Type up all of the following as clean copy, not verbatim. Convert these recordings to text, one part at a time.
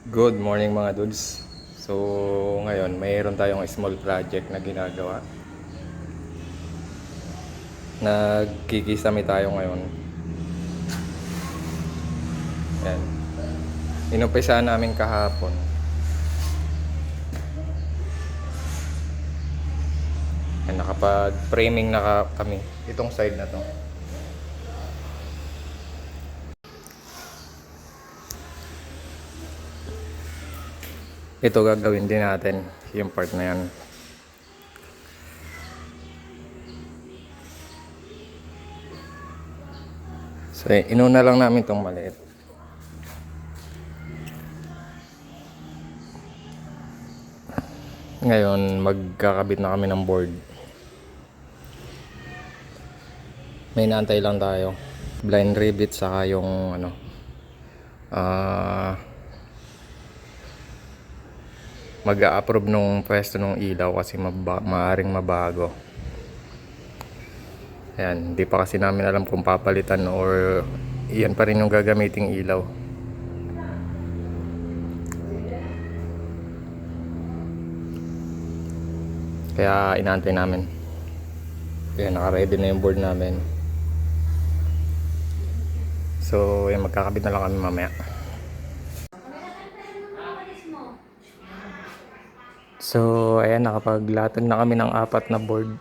Good morning mga dudes. So ngayon mayroon tayong small project na ginagawa. Nagkikisame tayo ngayon. Yan. Inumpisahan namin kahapon. Yan, nakapag-framing na kami. Itong side na to. Ito gagawin din natin. Yung part na yan. So inuna lang namin itong maliit. Ngayon magkakabit na kami ng board. May naantay lang tayo. Blind rivet saka yung mag-a-approve nung pwesto ng ilaw kasi maaring mabago. Ayan, hindi pa kasi namin alam kung papalitan or iyan pa rin yung gagamiting ilaw. Kaya inaantay namin. Kaya naka-ready na yung board namin. So, ayan, magkakabit na lang kami mamaya. So, ayan, nakapaglatag na kami ng 4 na board.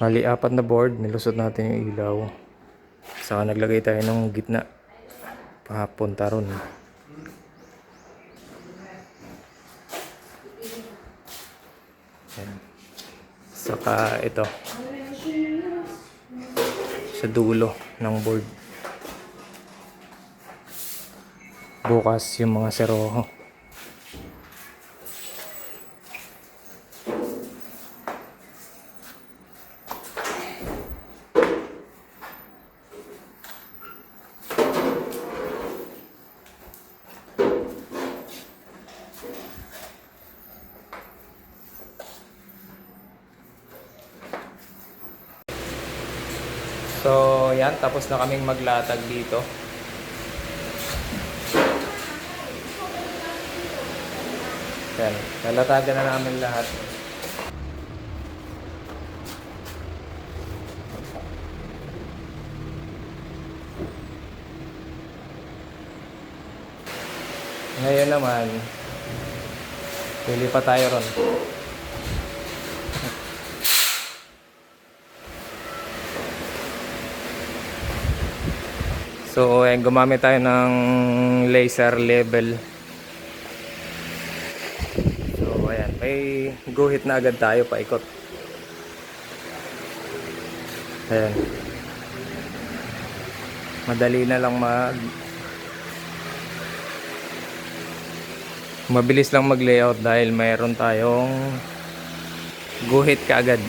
Mali 4 na board, nilusot natin yung ilaw. Saka naglagay tayo ng gitna papunta ron. Ayan. Saka ito sa dulo ng board. Bukas yung mga seroho. So, yan. Tapos na kaming maglatag dito. Yan. Nalatagan na namin lahat. Ngayon naman, pili pa tayo ron. So, ayan, gumamit tayo ng laser level. So, ayan, may guhit na agad tayo paikot. Ayan. Madali na lang mabilis lang mag-layout dahil mayroon tayong guhit kaagad.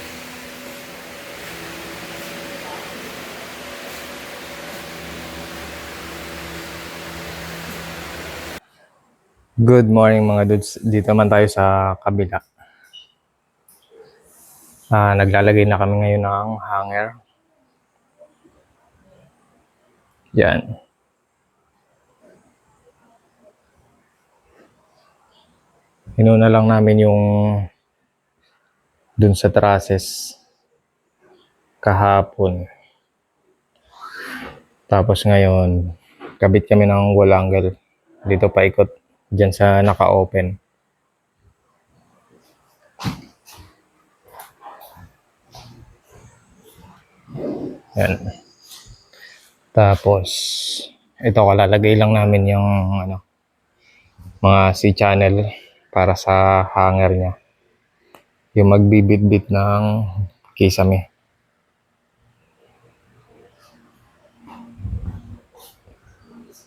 Good morning mga dudes. Dito man tayo sa kabila. Naglalagay na kami ngayon ng hanger. Yan. Inuna lang namin yung dun sa trusses kahapon. Tapos ngayon, kabit kami ng wall angle. Dito paikot dyan sa naka-open. Yan. Tapos, ito kalalagay lang namin yung mga C-channel para sa hanger niya. Yung magbibit-bit ng kisame.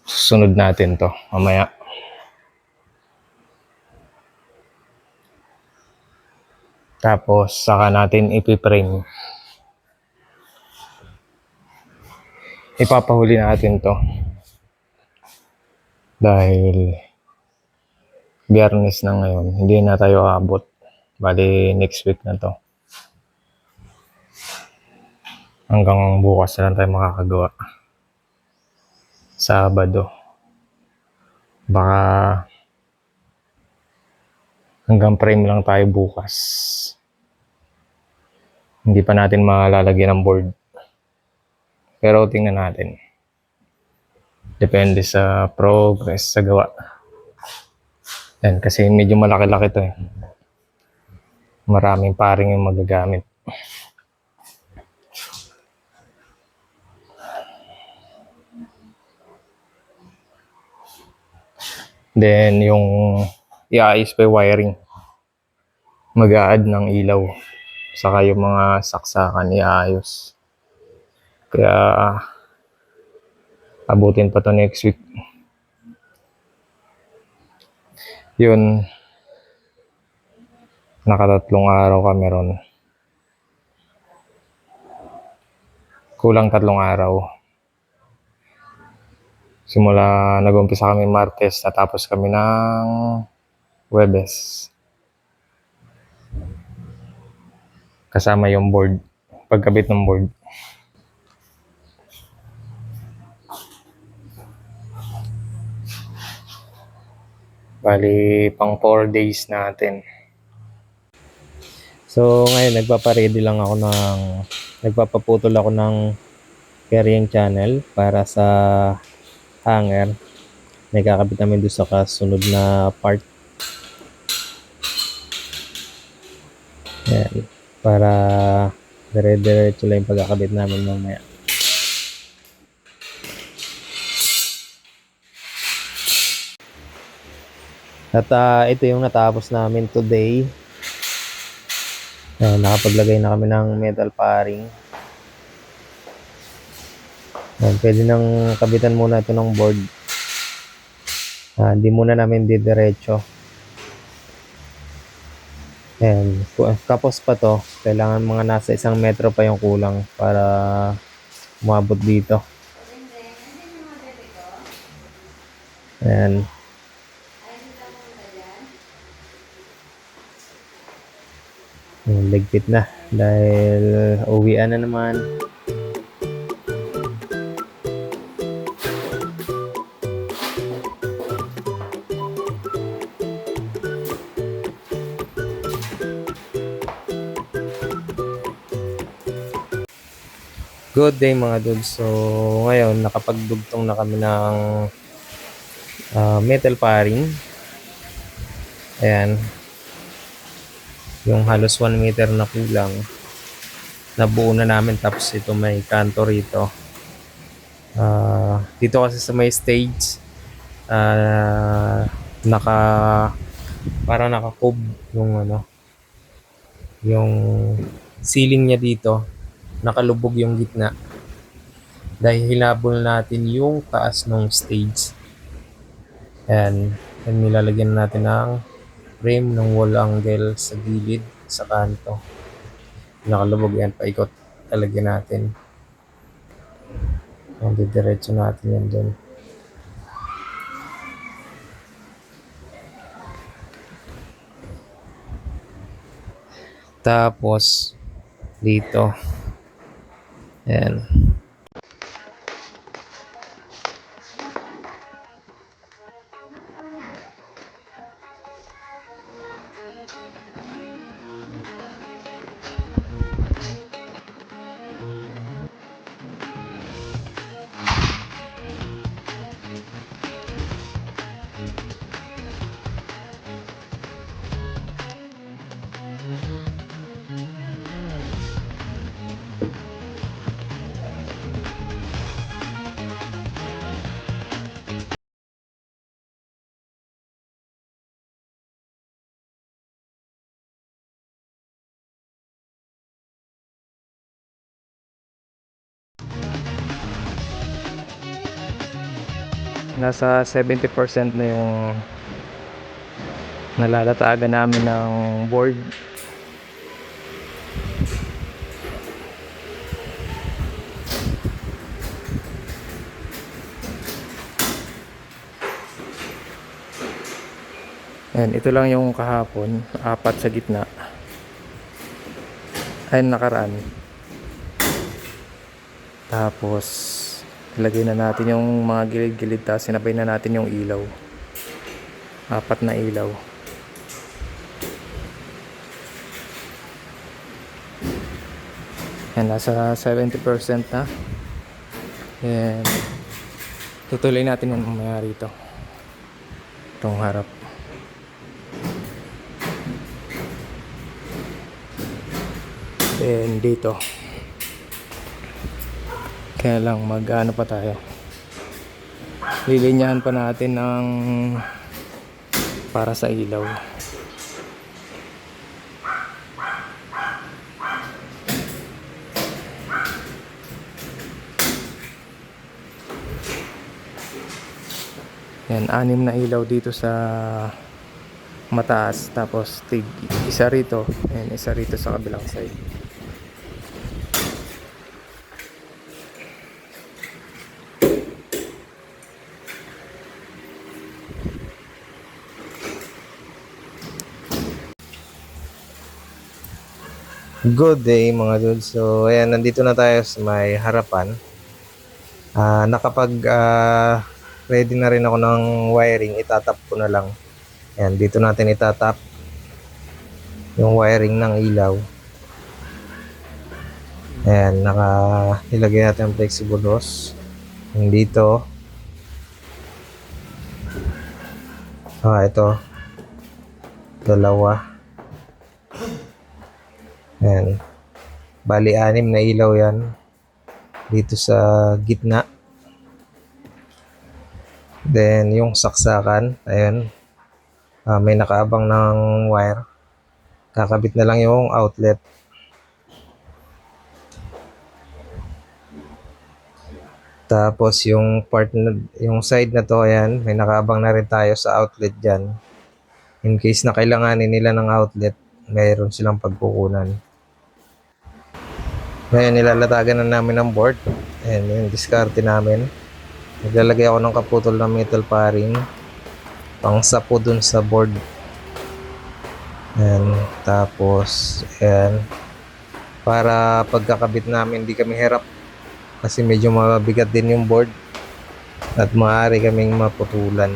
Susunod natin to mamaya. Tapos saka natin ipiprame. Ipapahuli natin to dahil Biyernes na ngayon, hindi na tayo aabot. Bali next week na to. Hanggang bukas na lang tayo makakagawa. Sabado. Baka hanggang frame lang tayo bukas. Hindi pa natin malalagyan ng board. Pero tingnan natin. Depende sa progress sa gawa. Yan, kasi medyo malaki-laki to eh. Maraming paring yung magagamit. Then yung iayos pa yung wiring. Mag-a-add ng ilaw. Saka yung mga saksakan iayos. Kaya abutin pa to next week. Yun. Nakatatlong araw kami ron. Kulang 3 araw. Simula nag-umpisa kami Martes, natapos kami ng Huwebes. Kasama yung board. Pagkabit ng board. Bali, pang 4 days natin. So, ngayon nagpapaputol ako ng carrying channel para sa hanger. May kakabit namin doon sa kasunod na part. Ayan. Para dire-diretso lang yung pagkakabit namin mamaya. At ito yung natapos namin today. Nakapaglagay na kami ng metal paring. Pwede nang kabitan muna ito ng board. Hindi muna namin didiretso. Ayan. Kapos pa to. Kailangan mga nasa 1 metro pa yung kulang para umabot dito. Ayan. Ligpit na dahil uwian na naman. Good day mga dudes. So ngayon nakapagdugtong na kami ng metal paring. Ayan. Yung halos 1 meter na kulang. Nabuo na namin, tapos ito may kanto rito. Dito kasi sa may stage parang naka-cove yung ceiling niya dito, nakalubog yung gitna dahil hinabol natin yung taas ng stage. And nilalagyan natin ng frame ng wall angle sa gilid, sa kanto. Nakalubog yan, paikot talagyan natin. Didiretso natin yan dun. Tapos dito, ayan, nasa 70% na yung nalalatagan namin ng board. Ayan, ito lang yung kahapon, 4 sa gitna. Ayun, nakaraan. Tapos ilagay na natin yung mga gilid-gilid, tapos sinabay na natin yung ilaw. Apat na ilaw. Yan, nasa 70% na. And tutuloy natin yung mamaya rito. Itong harap. And dito. Kaya lang mag-ano pa tayo. Lilinyahan pa natin ng para sa ilaw. Yan, 6 na ilaw dito sa mataas, tapos isa rito and isa rito sa kabilang side. Good day mga dudes. So ayan, nandito na tayo sa may harapan. Ready na rin ako ng wiring. Itatap ko na lang. Ayan, dito natin itatap yung wiring ng ilaw. Ayan, ilagay natin ang flexible hose. Yung dito. Ito. Dalawa. Ayan. Bali, 6 na ilaw yan. Dito sa gitna. Then, yung saksakan. Ayan. May nakaabang ng wire. Kakabit na lang yung outlet. Tapos, yung side na to, ayan. May nakaabang na rin tayo sa outlet dyan. In case na kailanganin nila ng outlet, mayroon silang pagkukunan. Ngayon, nilalatagan na namin ng board. Ayan, yung diskarte namin. Naglalagay ako ng kaputol ng metal paring. Pang sapo dun sa board. Ayan, tapos, ayan. Para pagkakabit namin, hindi kami hirap. Kasi medyo mabigat din yung board. At maaari kaming maputulan.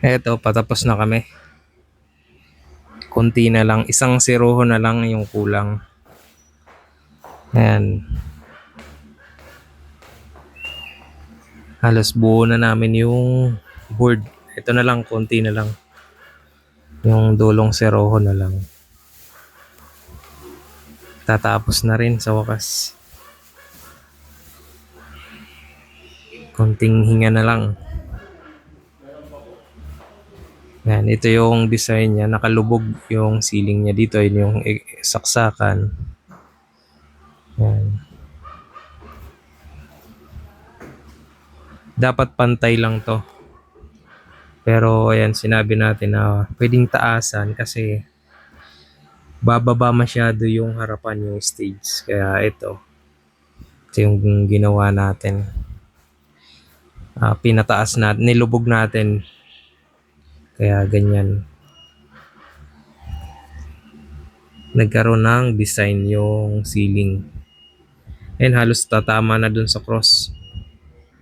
Eto, patapos na kami. Kunti na lang. Isang seroho na lang yung kulang. Ayan. Halos buo na namin yung board. Ito na lang, konti na lang. Yung dulong seroho na lang. Tatapos na rin sa wakas. Konting hinga na lang. Yan, ito yung design niya. Nakalubog yung ceiling niya dito. Yun yung saksakan. Yan. Dapat pantay lang to. Pero ayan, sinabi natin na pwedeng taasan kasi bababa masyado yung harapan yung stage. Kaya ito yung ginawa natin. Pinataas natin, nilubog natin. Kaya ganyan. Nagkaroon ng design yung ceiling. And halos tatama na dun sa cross.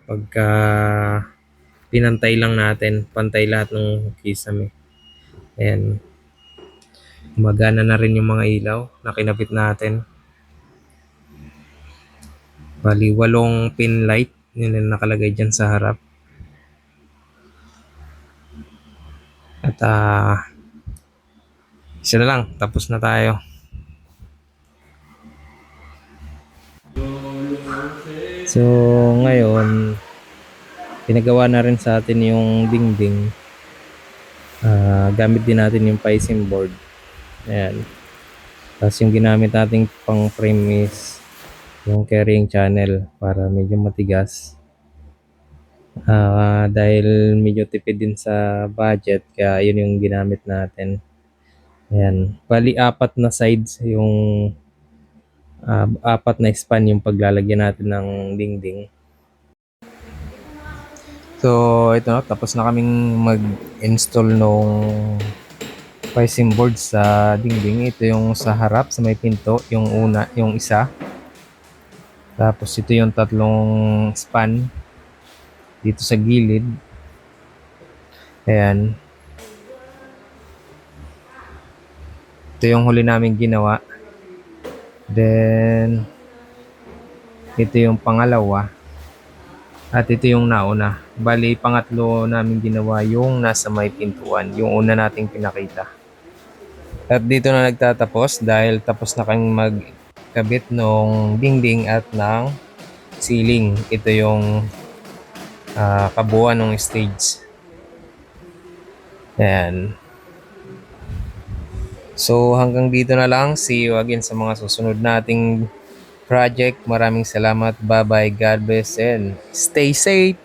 Pagka pinantay lang natin, pantay lahat ng kisame. Ayan. Gumagana na rin yung mga ilaw na kinabit natin. Bali, 8 pin light. Yun ang nakalagay dyan sa harap. At isa na lang, tapos na tayo. So ngayon, pinagawa na rin sa atin yung dingding. Gamit din natin yung picing board. Ayan. Tapos yung ginamit nating pang frame is yung carrying channel para medyo matigas. Dahil medyo tipid din sa budget, kaya yun yung ginamit natin. Ayan. Bali, 4 na sides yung Apat na span yung paglalagyan natin ng dingding. So, ito na, tapos na kaming mag-install nung pricing board sa dingding. Ito yung sa harap, sa may pinto, yung una, yung isa. Tapos ito yung tatlong span dito sa gilid. Ayan. Ito yung huli namin ginawa. Then, ito yung pangalawa. At ito yung nauna. Bali, pangatlo namin ginawa yung nasa may pintuan. Yung una nating pinakita. At dito na nagtatapos dahil tapos na kaming magkabit ng dingding at ng ceiling. Ito yung kabuuan ng stage. Ayan. So hanggang dito na lang. See you again sa mga susunod nating project. Maraming salamat. Bye bye. God bless and stay safe.